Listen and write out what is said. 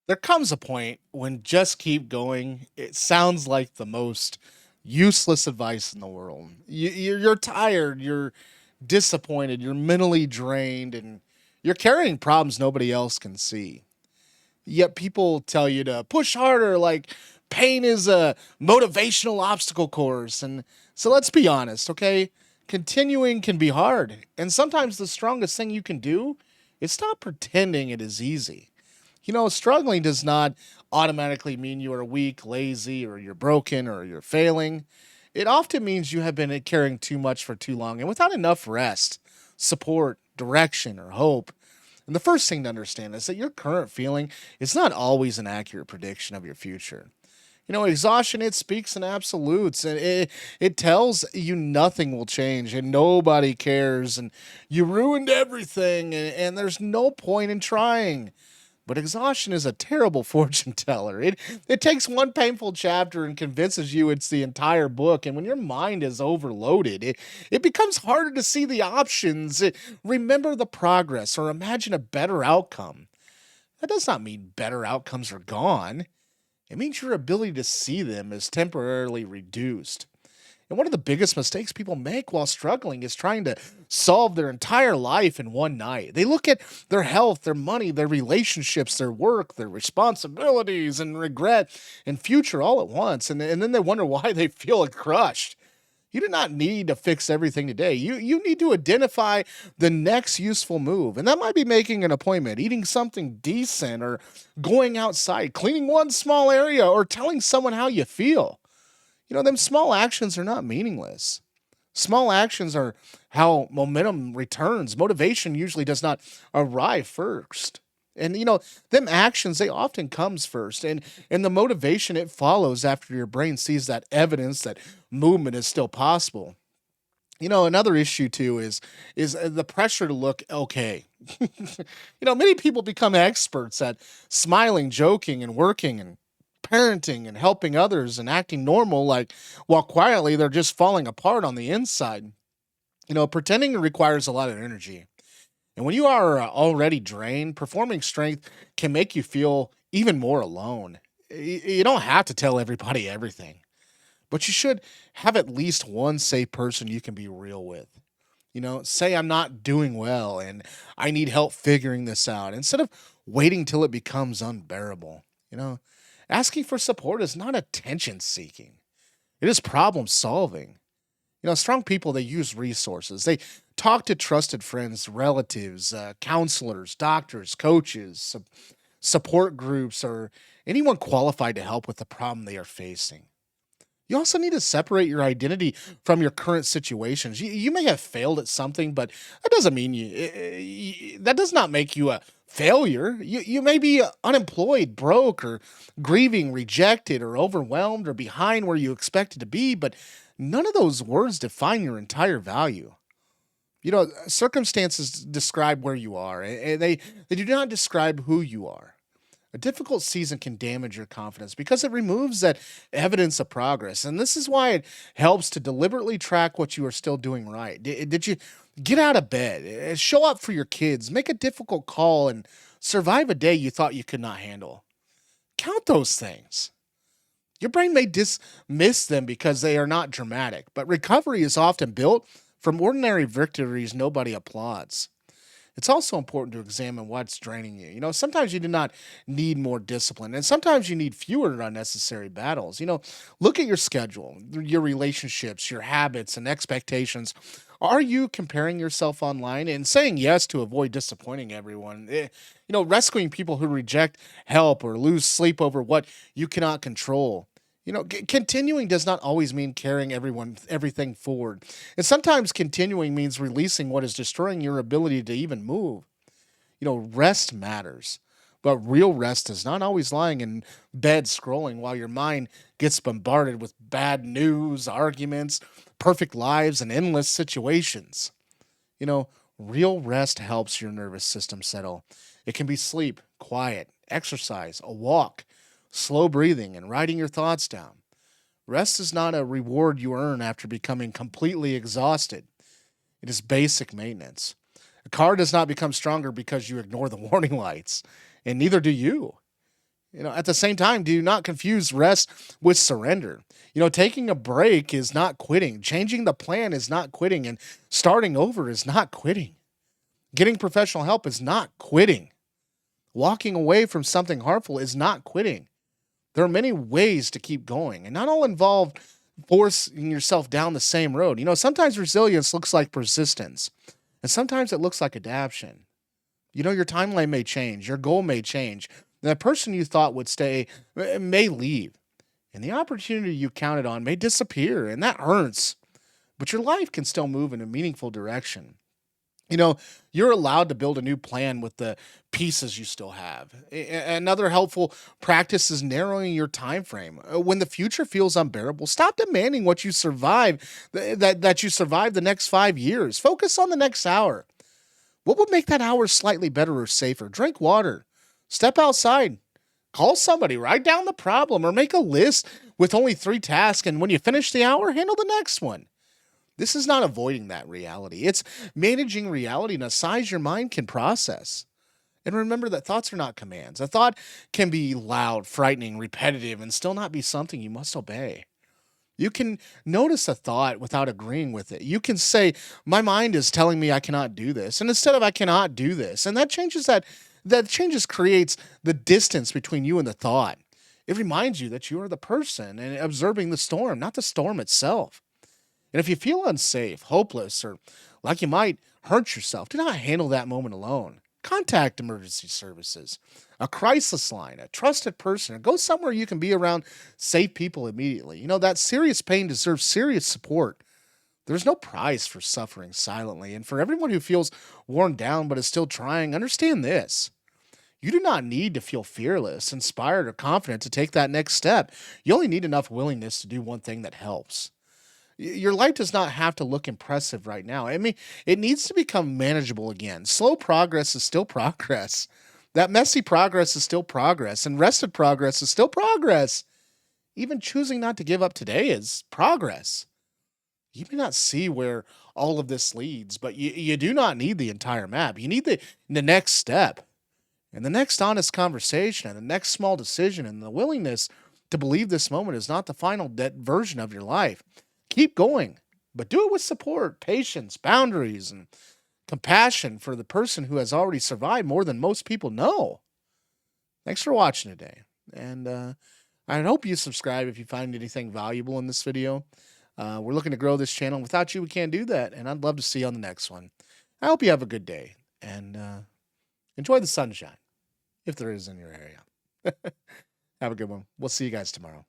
There comes a point when just keep going, it sounds like the most useless advice in the world. You're tired, you're disappointed, you're mentally drained, and you're carrying problems nobody else can see. Yet people tell you to push harder, like pain is a motivational obstacle course. And so let's be honest, okay? Continuing can be hard. And sometimes the strongest thing you can do is stop pretending it is easy. Struggling does not automatically mean you are weak, lazy, or you're broken, or you're failing. It often means you have been carrying too much for too long and without enough rest, support, direction, or hope. And the first thing to understand is that your current feeling is not always an accurate prediction of your future. Exhaustion, it speaks in absolutes, and it tells you nothing will change and nobody cares and you ruined everything, and there's no point in trying. But exhaustion is a terrible fortune teller. It takes one painful chapter and convinces you it's the entire book. And when your mind is overloaded, it becomes harder to see the options, remember the progress, or imagine a better outcome. That does not mean better outcomes are gone. It means your ability to see them is temporarily reduced. And one of the biggest mistakes people make while struggling is trying to solve their entire life in one night. They look at their health, their money, their relationships, their work, their responsibilities, and regret and future all at once. And then they wonder why they feel crushed. You do not need to fix everything today. You need to identify the next useful move. And that might be making an appointment, eating something decent, or going outside, cleaning one small area, or telling someone how you feel. Them small actions are not meaningless. Small actions are how momentum returns. Motivation usually does not arrive first. And them actions, they often comes first. And the motivation, it follows after your brain sees that evidence that movement is still possible. Another issue too is the pressure to look okay. Many people become experts at smiling, joking, and working and parenting and helping others and acting normal, like while quietly they're just falling apart on the inside. Pretending requires a lot of energy. And when you are already drained, performing strength can make you feel even more alone. You don't have to tell everybody everything, but you should have at least one safe person you can be real with. Say I'm not doing well and I need help figuring this out instead of waiting till it becomes unbearable. You know, Asking for support is not attention seeking, it is problem solving. Strong people, they use resources. They talk to trusted friends, relatives, counselors, doctors, coaches, support groups, or anyone qualified to help with the problem they are facing. You also need to separate your identity from your current situations. You may have failed at something, but that doesn't mean that does not make you a failure. You may be unemployed, broke, or grieving, rejected, or overwhelmed, or behind where you expected to be, but none of those words define your entire value. Circumstances describe where you are, and they do not describe who you are. A difficult season can damage your confidence because it removes that evidence of progress. And this is why it helps to deliberately track what you are still doing right. Did you get out of bed, show up for your kids, make a difficult call, and survive a day you thought you could not handle? Count those things. Your brain may dismiss them because they are not dramatic, but recovery is often built from ordinary victories nobody applauds. It's also important to examine what's draining you. Sometimes you do not need more discipline, and sometimes you need fewer unnecessary battles. Look at your schedule, your relationships, your habits, and expectations. Are you comparing yourself online and saying yes to avoid disappointing everyone? Rescuing people who reject help or lose sleep over what you cannot control. Continuing does not always mean carrying everything forward. And sometimes continuing means releasing what is destroying your ability to even move. Rest matters. But real rest is not always lying in bed scrolling while your mind gets bombarded with bad news, arguments, perfect lives, and endless situations. You know, Real rest helps your nervous system settle. It can be sleep, quiet, exercise, a walk, slow breathing, and writing your thoughts down. Rest is not a reward you earn after becoming completely exhausted. It is basic maintenance. A car does not become stronger because you ignore the warning lights, and neither do you. At the same time, do not confuse rest with surrender. Taking a break is not quitting. Changing the plan is not quitting. And starting over is not quitting. Getting professional help is not quitting. Walking away from something harmful is not quitting. There are many ways to keep going, and not all involve forcing yourself down the same road. Sometimes resilience looks like persistence, and sometimes it looks like adaptation. Your timeline may change, your goal may change. That person you thought would stay may leave, and the opportunity you counted on may disappear, and that hurts. But your life can still move in a meaningful direction. You know, you're allowed to build a new plan with the pieces you still have. Another helpful practice is narrowing your time frame. When the future feels unbearable, stop demanding what you survive that you survive the next 5 years. Focus on the next hour. What would make that hour slightly better or safer? Drink water. Step outside. Call somebody, write down the problem, or make a list with only 3 tasks, and when you finish the hour, handle the next one. This is not avoiding that reality. It's managing reality in a size your mind can process. And remember that thoughts are not commands. A thought can be loud, frightening, repetitive, and still not be something you must obey. You can notice a thought without agreeing with it. You can say, "My mind is telling me I cannot do this," and instead of "I cannot do this," and that changes creates the distance between you and the thought. It reminds you that you are the person and observing the storm, not the storm itself. And if you feel unsafe, hopeless, or like you might hurt yourself, do not handle that moment alone. Contact emergency services, a crisis line, a trusted person, or go somewhere you can be around safe people immediately. That serious pain deserves serious support. There's no price for suffering silently. And for everyone who feels worn down but is still trying, understand this. You do not need to feel fearless, inspired, or confident to take that next step. You only need enough willingness to do one thing that helps. Your life does not have to look impressive right now. I mean, it needs to become manageable again. Slow progress is still progress. That messy progress is still progress, and rested progress is still progress. Even choosing not to give up today is progress. You may not see where all of this leads, but you do not need the entire map. You need the next step, and the next honest conversation, and the next small decision, and the willingness to believe this moment is not the final version of your life. Keep going, but do it with support, patience, boundaries, and compassion for the person who has already survived more than most people know. Thanks for watching today. And I hope you subscribe if you find anything valuable in this video. We're looking to grow this channel. Without you, we can't do that. And I'd love to see you on the next one. I hope you have a good day and enjoy the sunshine if there is in your area. Have a good one. We'll see you guys tomorrow.